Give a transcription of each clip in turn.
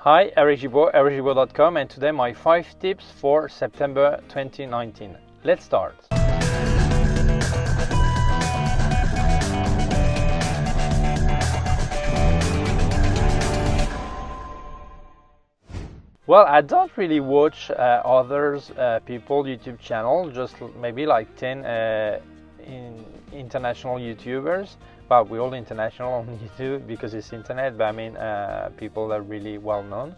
Hi, Eric Gibaud, ericgibaud.com, and today my 5 tips for September 2019. Let's start. Well, I don't really watch others people YouTube channel, just maybe like 10 international YouTubers. But we're all international on YouTube because it's internet, but I mean people that are really well known.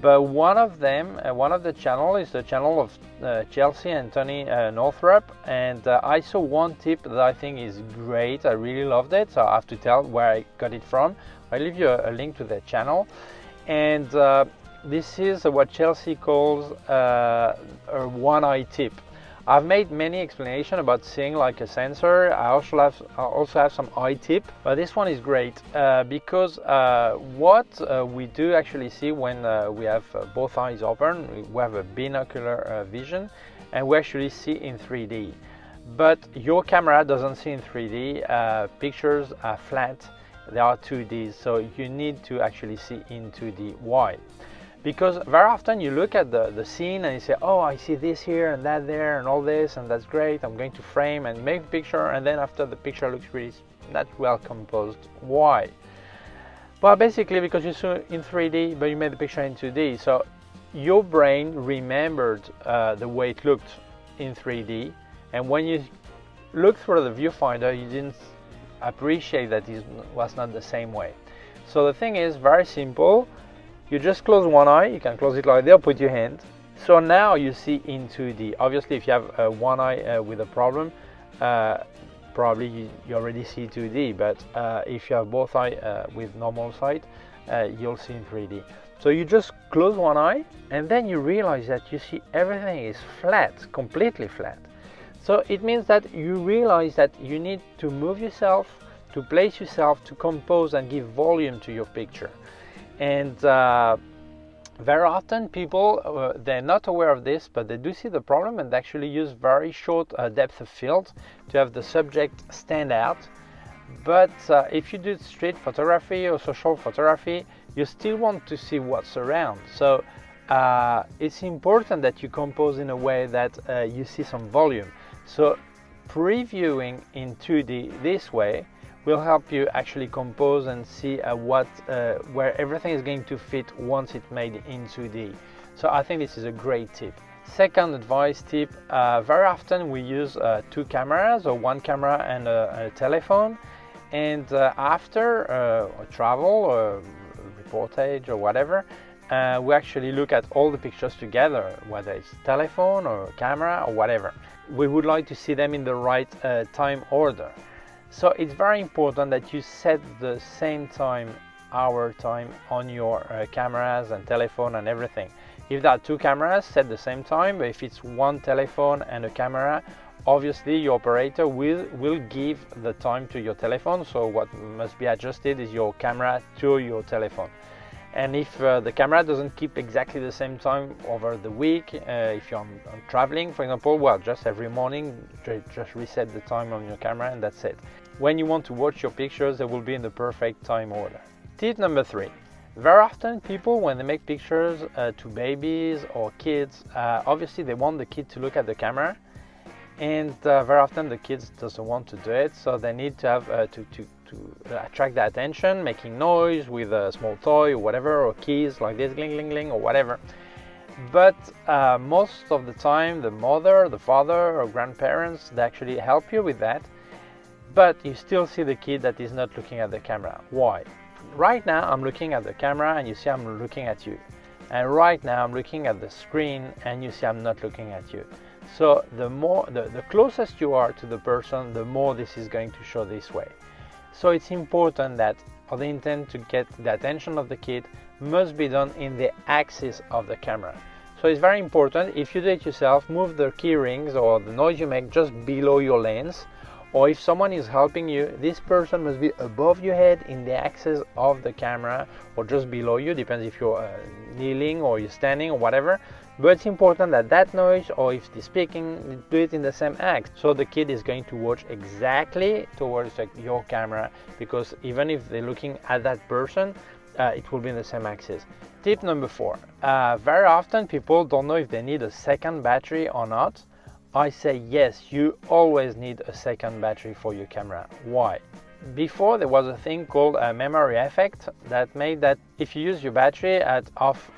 But one of them, one of the channel is the channel of Chelsea and Tony Northrup, and I saw one tip that I think is great. I really loved it, so I have to tell where I got it from. I'll leave you a link to their channel. And this is what Chelsea calls a one-eye tip. I've made many explanations about seeing like a sensor. I also have some eye tip, but this one is great because what we do actually see when we have both eyes open, we have a binocular vision, and we actually see in 3D. But your camera doesn't see in 3D. Pictures are flat, they are 2D, so you need to actually see in 2D. Why? Because very often you look at the scene and you say, oh, I see this here and that there and all this, and that's great, I'm going to frame and make a picture, and then after the picture looks really not well composed. Why? Well, basically because you saw in 3D but you made the picture in 2D, so your brain remembered the way it looked in 3D, and when you look through the viewfinder you didn't appreciate that it was not the same way. So the thing is very simple. You just close one eye, you can close it like that, put your hand. So now you see in 2D. Obviously if you have one eye with a problem, probably you already see 2D, but if you have both eyes with normal sight, you'll see in 3D. So you just close one eye and then you realize that you see everything is flat, completely flat. So it means that you realize that you need to move yourself, to place yourself, to compose and give volume to your picture. And very often people, they're not aware of this, but they do see the problem and actually use very short depth of field to have the subject stand out. But if you do street photography or social photography, you still want to see what's around. So it's important that you compose in a way that you see some volume. So previewing in 2D this way will help you actually compose and see where everything is going to fit once it's made in 2D. So I think this is a great tip. Second advice tip, very often we use 2 cameras or 1 camera and a telephone, and after a travel or reportage or whatever, we actually look at all the pictures together, whether it's telephone or camera or whatever. We would like to see them in the right time order. So it's very important that you set the same time, hour time on your cameras and telephone and everything. If there are 2 cameras, set the same time, but if it's 1 telephone and a camera, obviously your operator will give the time to your telephone, so what must be adjusted is your camera to your telephone. And if the camera doesn't keep exactly the same time over the week, if you're traveling, for example, well, just every morning, just reset the time on your camera and that's it. When you want to watch your pictures, they will be in the perfect time order. Tip number 3. Very often people, when they make pictures to babies or kids, obviously they want the kid to look at the camera, and very often the kids doesn't want to do it, so they need to have to attract their attention, making noise with a small toy or whatever, or keys like this, gling gling gling or whatever. But most of the time the mother, the father or grandparents, they actually help you with that, but you still see the kid that is not looking at the camera. Why? Right now I'm looking at the camera and you see I'm looking at you, and right now I'm looking at the screen and you see I'm not looking at you. So the closest you are to the person, the more this is going to show this way. So it's important that the intent to get the attention of the kid must be done in the axis of the camera. So it's very important, if you do it yourself, move the key rings or the noise you make just below your lens, or if someone is helping you, this person must be above your head in the axis of the camera, or just below you, depends if you're kneeling or you're standing or whatever. But it's important that that noise, or if they're speaking, do it in the same act, so the kid is going to watch exactly towards your camera, because even if they're looking at that person, it will be in the same axis. Tip number 4. Very often people don't know if they need a second battery or not. I say yes, you always need a second battery for your camera. Why? Before there was a thing called a memory effect that made that if you use your battery at off,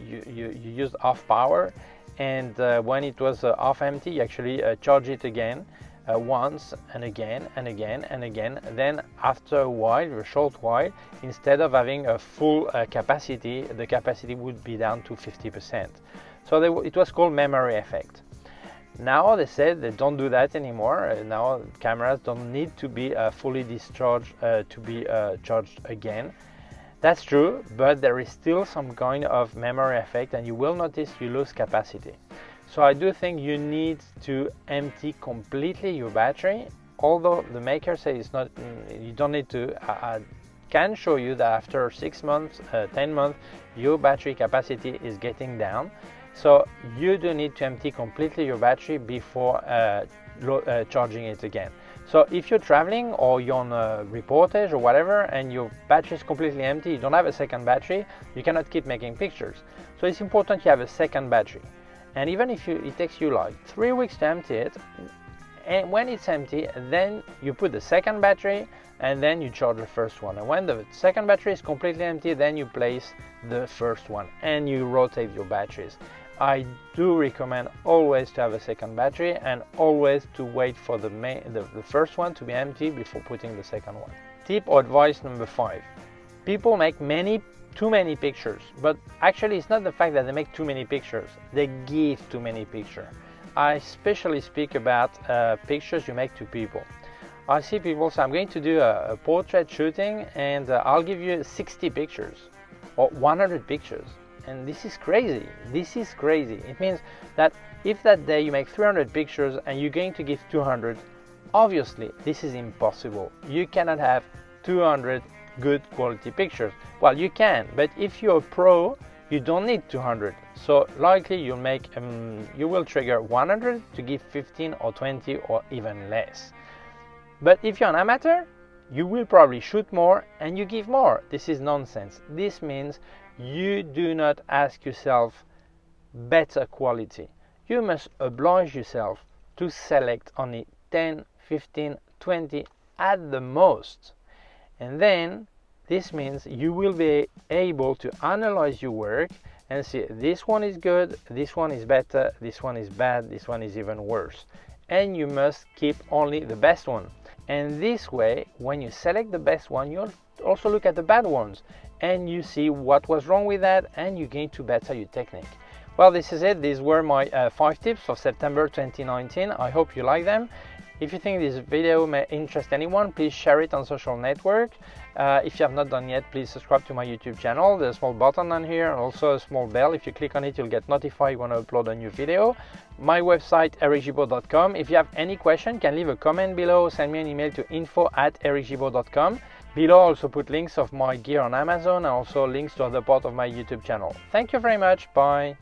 you used off power, and when it was off empty, you actually charge it again. Once and again and again and again. Then after a while, a short while, instead of having a full capacity, the capacity would be down to 50%. So it was called memory effect. Now they said they don't do that anymore. Now cameras don't need to be fully discharged to be charged again. That's true, but there is still some kind of memory effect, and you will notice you lose capacity. So I do think you need to empty completely your battery, although the maker says it's not, you don't need to. I can show you that after 6 months, 10 months, your battery capacity is getting down. So you do need to empty completely your battery before charging it again. So if you're traveling or you're on a reportage or whatever and your battery is completely empty, you don't have a second battery, you cannot keep making pictures. So it's important you have a second battery. And even if it takes you like 3 weeks to empty it, and when it's empty, then you put the second battery and then you charge the first one. And when the second battery is completely empty, then you place the first one and you rotate your batteries. I do recommend always to have a second battery and always to wait for the first one to be empty before putting the second one. Tip or advice number 5. People make too many pictures, but actually it's not the fact that they make too many pictures, they give too many pictures. I especially speak about pictures you make to people. I see people say, I'm going to do a portrait shooting and I'll give you 60 pictures or 100 pictures. And this is crazy. This is crazy. It means that if that day you make 300 pictures and you're going to give 200, obviously this is impossible. You cannot have 200 good quality pictures. Well, you can, but if you're a pro, you don't need 200. So likely you'll make you will trigger 100 to give 15 or 20 or even less. But if you're an amateur, you will probably shoot more and you give more. This is nonsense. This means you do not ask yourself better quality. You must oblige yourself to select only 10, 15, 20 at the most. And then this means you will be able to analyze your work and see this one is good, this one is better, this one is bad, this one is even worse. And you must keep only the best one. And this way, when you select the best one, you'll also look at the bad ones and you see what was wrong with that and you gain to better your technique. Well, this is it. These were my 5 tips for September 2019. I hope you like them. If you think this video may interest anyone, please share it on social network. If you have not done yet, please subscribe to my YouTube channel. There's a small button on here, also a small bell. If you click on it, you'll get notified when I upload a new video. My website, ericgibaud.com. If you have any question, you can leave a comment below, send me an email to info@ericgibaud.com. Below, I also put links of my gear on Amazon and also links to other parts of my YouTube channel. Thank you very much. Bye.